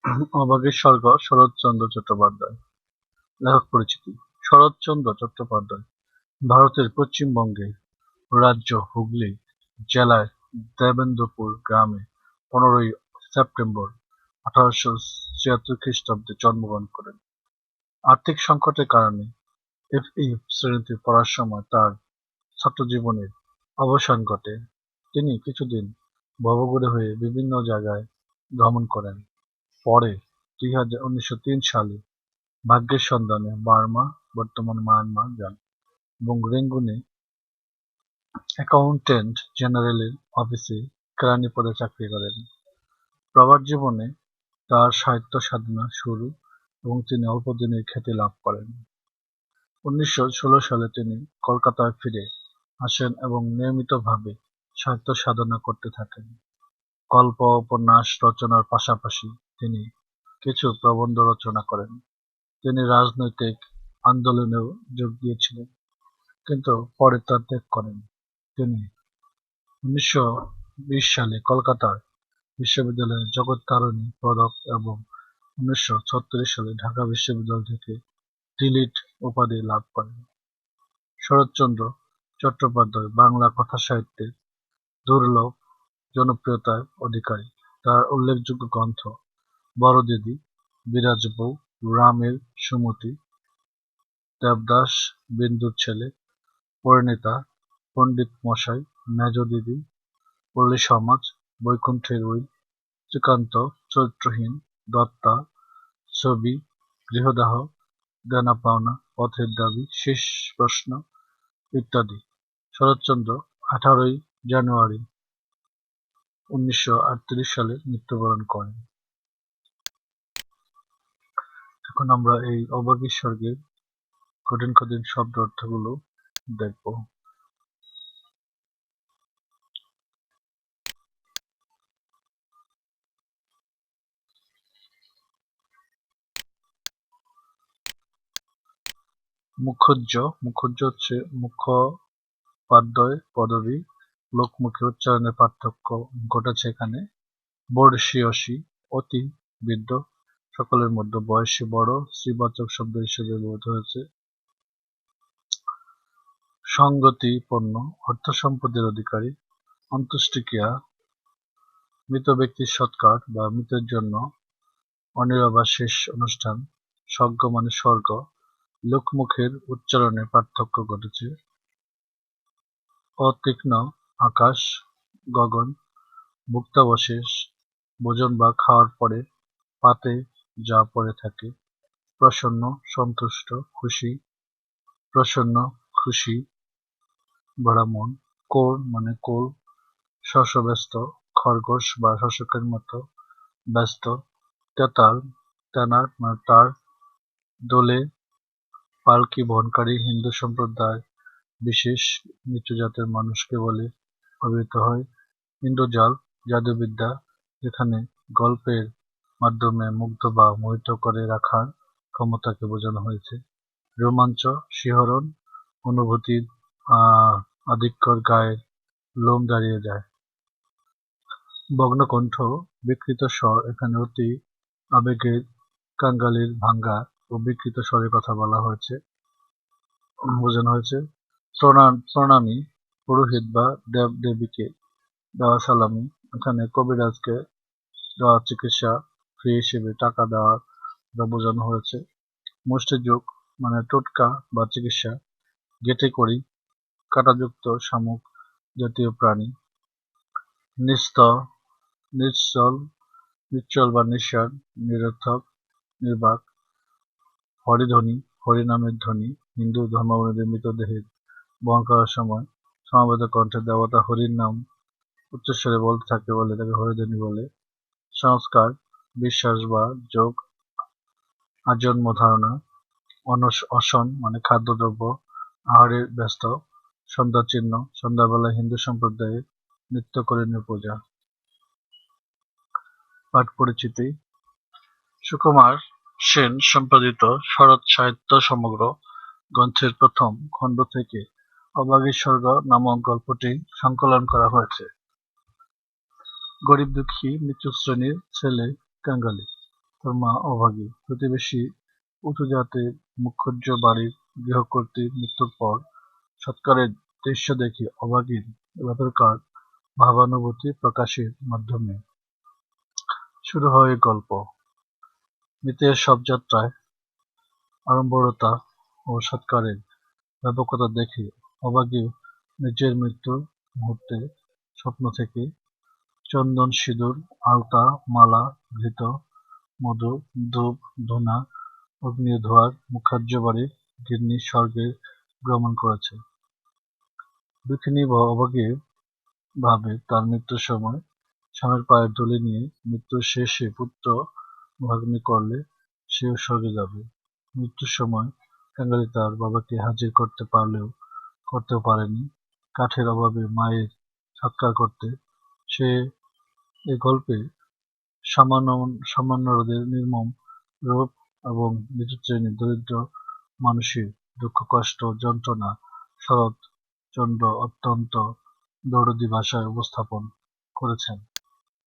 অভাগীর স্বর্গ শরৎচন্দ্র চট্টোপাধ্যায়। লেখক পরিচিতি: শরৎচন্দ্র চট্টোপাধ্যায় ভারতের পশ্চিমবঙ্গের রাজ্য হুগলি জেলার দেবেন্দ্রপুর গ্রামে 15ই সেপ্টেম্বর 1876 খ্রিস্টাব্দে জন্মগ্রহণ করেন। আর্থিক সংকটের কারণে এফ.এ. শ্রেণীতে পড়ার সময় তার ছাত্রজীবনের অবসান ঘটে। তিনি কিছুদিন ভবঘুরে হয়ে বিভিন্ন জায়গায় ভ্রমণ করেন। পরে 1903 সালে ভাগ্যের সন্ধানে বার্মা বর্তমান মায়ানমার যান এবং রেঙ্গুনে অ্যাকাউন্ট্যান্ট জেনারেলের অফিসে কেরানি পদে চাকরি করেন। প্রবাস জীবনে তার সাহিত্য সাধনা শুরু এবং তিনি অল্পদিনেই খ্যাতি লাভ করেন। 1916 সালে তিনি কলকাতায় ফিরে আসেন এবং নিয়মিতভাবে সাহিত্য সাধনা করতে থাকেন। গল্প উপন্যাস রচনার পাশাপাশি তিনি কিছু প্রবন্ধ রচনা করেন। তিনি রাজনৈতিক আন্দোলনেও যোগ দিয়েছিলেন, কিন্তু পরে তা ত্যাগ করেন। তিনি 1920 সালে কলকাতার বিশ্ববিদ্যালয়ে জগত্তারিণী পদক এবং 1936 সালে ঢাকা বিশ্ববিদ্যালয় থেকে ডিলিট উপাধি লাভ করেন। শরৎচন্দ্র চট্টোপাধ্যায় বাংলা কথাসাহিত্যের দুর্লভ জনপ্রিয়তার অধিকারী। তার উল্লেখযোগ্য গ্রন্থ বড়দিদি, বিরাজ বউ, রামের সুমতি, দেবদাস, বিন্দুর ছেলে, পরিণীতা, পণ্ডিত মশাই, মেজ দিদি, পল্লী সমাজ, বৈকুণ্ঠের উইল, শ্রীকান্ত, চরিত্রহীন, দত্তা, ছবি, গৃহদাহ, দেনা পাওনা, পথের দাবি, শেষ প্রশ্ন ইত্যাদি। শরৎচন্দ্র 18ই জানুয়ারি 1938 সালে মৃত্যুবরণ করেন। এখন আমরা এই অভাগীর স্বর্গের কঠিন কঠিন শব্দ অর্থগুলো দেখব। মুখোজ্জ হচ্ছে মুখোপাধ্যায় পদবী। লোকমুখে উচ্চারণের পার্থক্য ঘটেছে এখানে। বর্ষীয়সী অতি বৃদ্ধ, সকলের মধ্যে বয়সে বড়, স্ত্রীবাচক শব্দ হিসেবে ব্যবহৃত হয়েছে। সংগতিপন্ন, অর্থ সম্পদের অধিকারী। অন্ত্যেষ্টিক্রিয়া, মৃত ব্যক্তির সৎকার বা মৃতের জন্য অনির্বাণ শেষ অনুষ্ঠান। স্বর্গ মানে স্বর্গ। লোকমুখের উচ্চারণে পার্থক্য ঘটেছে। অতীক্ষ্ণ, আকাশ, গগন। ভুক্তাবশেষ, ভোজন বা খাওয়ার পরে পাতে যা পড়ে থাকে। প্রসন্ন, সন্তুষ্ট, খুশি। প্রসন্ন, খুশি, ভরা মন। কোর মানে কোল, শশব্যস্ত, খরগোশ বা শশকের মতো ব্যস্ত। তেতাল, তেনার মানে তার। দোলে, পালকি বহনকারী হিন্দু সম্প্রদায় বিশেষ নিচু জাতের মানুষকে বলে অভিহিত হয়। ইন্দ্রজাল, জাদুবিদ্যা, যেখানে গল্পের মাধ্যমে মুগ্ধ বা মোহিত করে রাখার ক্ষমতাকে বোঝানো হয়েছে। রোমাঞ্চ, শিহরণ, অনুভূতির আধিক্যর গায়ের লোম দাঁড়িয়ে যায়। ভগ্নকণ্ঠ, বিকৃত স্বর, এখানে অতি আবেগের কাঙ্গালির ভাঙ্গা ও বিকৃত স্বরের কথা বলা হয়েছে, বোঝানো হয়েছে। প্রণামী, পুরোহিত বা দেব-দেবীকে দেওয়া সালামি, এখানে কবিরাজকে দেওয়া চিকিৎসা ফি হিসেবে টাকা দেওয়ার বোঝানো হয়েছে। মুষ্টিযোগ মানে টোটকা বা চিকিৎসা। গেটে করি, কাঁটাযুক্ত শামুক জাতীয় প্রাণী। নিশ্চল বা নিঃসার, নিরর্থক, নির্বাক। হরিধ্বনি, হরিনামের ধ্বনি, হিন্দু ধর্মাবলম্বীদের মৃতদেহের বহন করার সময় সমবেত কণ্ঠে দেবতা হরির নাম উচ্চস্বরে বলতে থাকে বলে তাকে হরিধ্বনি বলে। সংস্কার, বিশ্বাস বা যোগ, আজন্ম ধারণা। অসন মানে খাদ্যদ্রব্য, আহারের ব্যস্ত। সন্ধ্যা চিহ্ন, সন্ধ্যাবেলায় হিন্দু সম্প্রদায়ে নিত্যকরণীয় পূজা। পাঠ পরিচিতি: সুকুমার সেন সম্পাদিত শরৎ সাহিত্য সমগ্র গ্রন্থের প্রথম খণ্ড থেকে অভাগীর স্বর্গ নামক গল্পটি সংকলন করা হয়েছে। গরিব দুঃখী নিচু শ্রেণীর ছেলে কাঙালি, তার মা অভাগী। প্রতিবেশী উঁচু জাতের মুখুজ্যে বাড়ির গৃহকর্ত্রীর মৃত্যুর পর সৎকারের দৃশ্য দেখে অভাগীর ভেতরকার ভাবানুভূতি প্রকাশের মাধ্যমে শুরু হয় এই গল্প। মৃতের শবযাত্রায় আড়ম্বরতা ও সৎকারের ব্যাপকতা দেখে অভাগী নিজের মৃত্যুর মুহূর্তে স্বপ্ন থেকে চন্দন, সিঁদুর, আলতা, মালা, ঘৃত, মধু, ধূপ, ধূনা, অগ্নি ধোঁয়ার মুখার্য বাড়ির গিন্নি স্বর্গে গমন করেছে। দুঃখিনী অভাগী ভাবে তার মৃত্যুর সময় স্বামীর পায়ের ধুলি নিয়ে মৃত্যুর শেষে পুত্র ভাগ্নে করলে সেও স্বর্গে যাবে। মৃত্যুর সময় কাঙালি তার বাবাকে হাজির করতেও পারেনি কাঠের অভাবে মায়ের সৎকার করতে। সে এ গল্পে সামান্যদের নির্মম রূপ এবং নিচু শ্রেণীর দরিদ্র মানুষের দুঃখ, কষ্ট, যন্ত্রণা শরৎ চন্দ্র অত্যন্ত দরদী ভাষায় উপস্থাপন করেছেন।